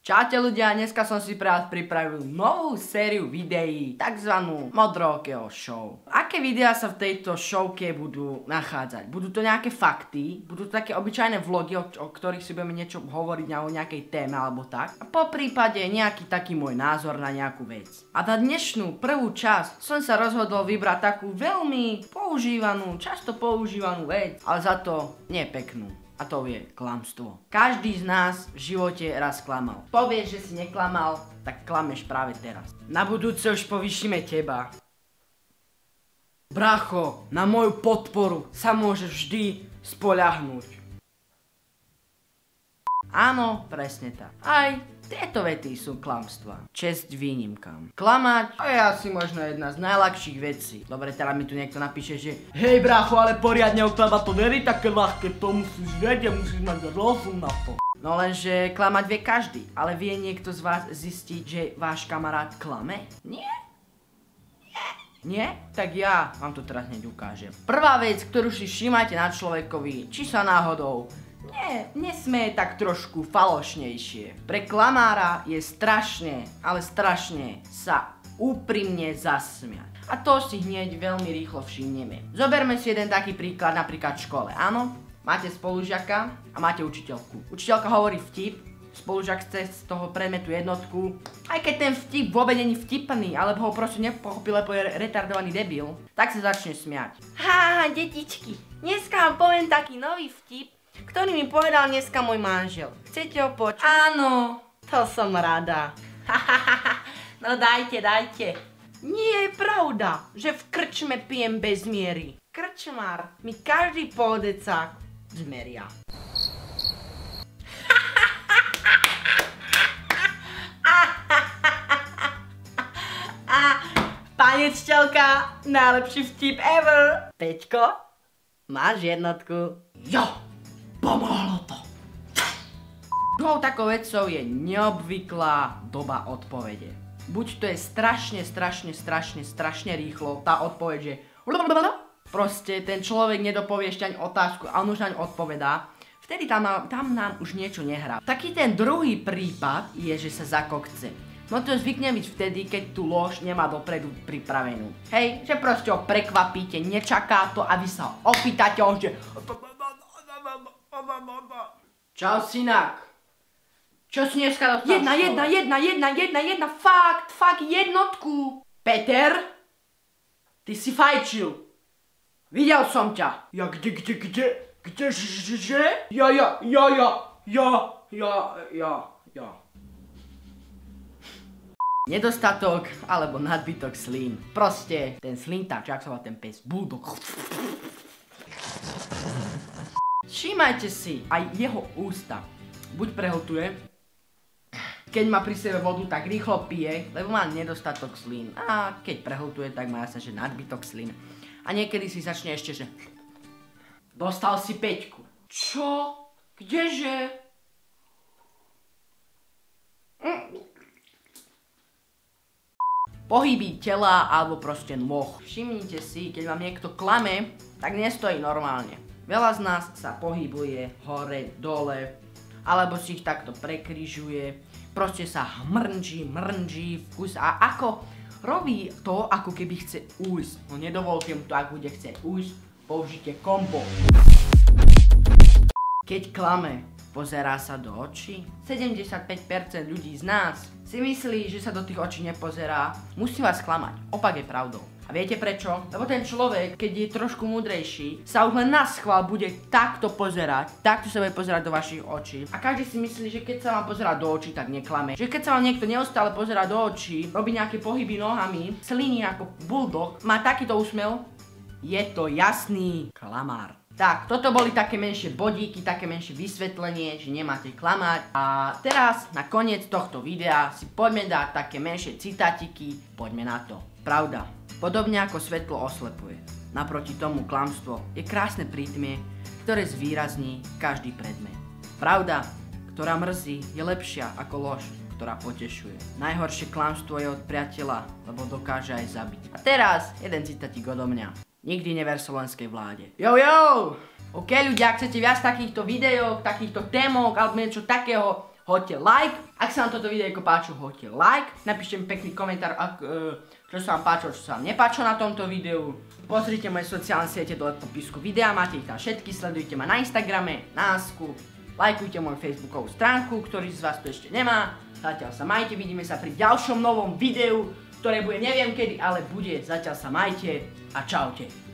Čaute ľudia, dneska som si pre vás pripravil novú sériu videí, takzvanú Modrokého show. Aké videá sa v tejto showke budú nachádzať? Budú to nejaké fakty, budú to také obyčajné vlogy, o ktorých si budeme niečo hovoriť o nejakej téme alebo tak. A po prípade nejaký taký môj názor na nejakú vec. A na dnešnú prvú časť som sa rozhodol vybrať takú veľmi používanú, často používanú vec, ale za to nie peknú. A to je klamstvo. Každý z nás v živote raz klamal. Povieš, že si neklamal, tak klameš práve teraz. Na budúce už povýšime teba. Bracho, na moju podporu sa môžeš vždy spoľahnúť. Áno, presne tak. Aj tieto vety sú klamstvá. Česť výnimkám. Klamať, to je asi možno jedna z najľahších vecí. Dobre, teraz mi tu niekto napíše, že hej brácho, ale poriadne oklamať to není také ľahké, to musíš vedieť, musíš mať rozum na to. No lenže klamať vie každý, ale vie niekto z vás zistiť, že váš kamarát klame? Nie? Nie? Tak ja vám to teraz hneď ukážem. Prvá vec, ktorú si všímajte na človekovi, či sa náhodou nesmeje tak trošku falošnejšie. Pre klamára je strašne, ale strašne sa úprimne zasmiať. A to si hneď veľmi rýchlo všimneme. Zoberme si jeden taký príklad, napríklad v škole, áno? Máte spolužiaka a máte učiteľku. Učiteľka hovorí vtip, spolužiak chce z toho predmetu jednotku, aj keď ten vtip vôbec není vtipný, alebo ho proste nepochopil, lebo je retardovaný debil, tak sa začne smiať. Haha, detičky, dneska vám poviem taký nový vtip, ktorý mi povedal dneska môj manžel. Chcete ho počuť? Áno, to som rada. No dajte. Nie je pravda, že v krčme pijem bez miery. Krčmár mi každý póldecák zmeria. Pani učiteľka, najlepší vtip ever. Peťko, máš jednotku? Jo! Pomohlo to! Druhou takou vecou je neobvyklá doba odpovede. Buď to je strašne rýchlo, tá odpoveď, že proste ten človek nedopovie ešte ani otázku a on už naň odpovedá, vtedy tam nám už niečo nehrá. Taký ten druhý prípad je, že sa zakokce. No to zvykne byť vtedy, keď tú lož nemá dopredu pripravenú. Hej, že proste ho prekvapíte, nečaká to a vy sa ho opýtate, že čau synák. Čo si dneska dostal? Jedna, fakt, jednotku. Peter? Ty si fajčil. Videl som ťa. Ja, kdeže? Ja. Nedostatok alebo nadbytok slín. Proste ten slintač, jak sa volá ten pes, bulldog. Všímajte si aj jeho ústa. Buď prehltuje, keď má pri sebe vodu, tak rýchlo pije, lebo má nedostatok slín. A keď prehltuje, tak má jasne, že nadbytok slín. A niekedy si začne ešte, že dostal si 5. Čo? Kdeže? Pohyby tela alebo proste nôh. Všimnite si, keď vám niekto klame, tak nestojí normálne. Veľa z nás sa pohybuje hore, dole, alebo si ich takto prekryžuje, proste sa mrnží v kus a ako robí to, ako keby chce ujsť. No nedovolte mu to, ak bude chcieť ujsť, použite kombo. Keď klame, pozerá sa do očí. 75% ľudí z nás si myslí, že sa do tých očí nepozerá. Musím vás klamať, opak je pravdou. A viete prečo? Lebo ten človek, keď je trošku múdrejší, sa už len naschvál bude takto pozerať, takto sa bude pozerať do vašich očí. A každý si myslí, že keď sa vám pozerá do očí, tak neklame. Že keď sa vám niekto neustále pozerá do očí, robí nejaké pohyby nohami, sliní ako bulldog, má takýto úsmev, je to jasný klamár. Tak, toto boli také menšie bodíky, také menšie vysvetlenie, že nemáte klamať. A teraz, na koniec tohto videa, si poďme dať také menšie citátiky, poďme na to. Pravda. Podobne ako svetlo oslepuje. Naproti tomu klamstvo je krásne prítmie, ktoré zvýrazní každý predmet. Pravda, ktorá mrzí, je lepšia ako lož, ktorá potešuje. Najhoršie klamstvo je od priateľa, lebo dokáže aj zabiť. A teraz jeden citátik odo mňa. Nikdy never slovenskej vláde. Jo! OK, ľudia, ak chcete viac takýchto videí, takýchto témok alebo niečo takého, hoďte like. Ak sa vám toto videjko páčilo, hoďte like. Napíšte mi pekný komentár, čo sa vám páčilo, čo sa vám nepáčilo na tomto videu. Pozrite moje sociálne siete dole v popisku videa, máte ich tam všetky, sledujte ma na Instagrame, na Asku, lajkujte moju facebookovú stránku, ktorý z vás to ešte nemá. Zatiaľ sa majte, vidíme sa pri ďalšom novom videu, ktoré bude neviem kedy, ale bude. Zatiaľ sa majte a čaute.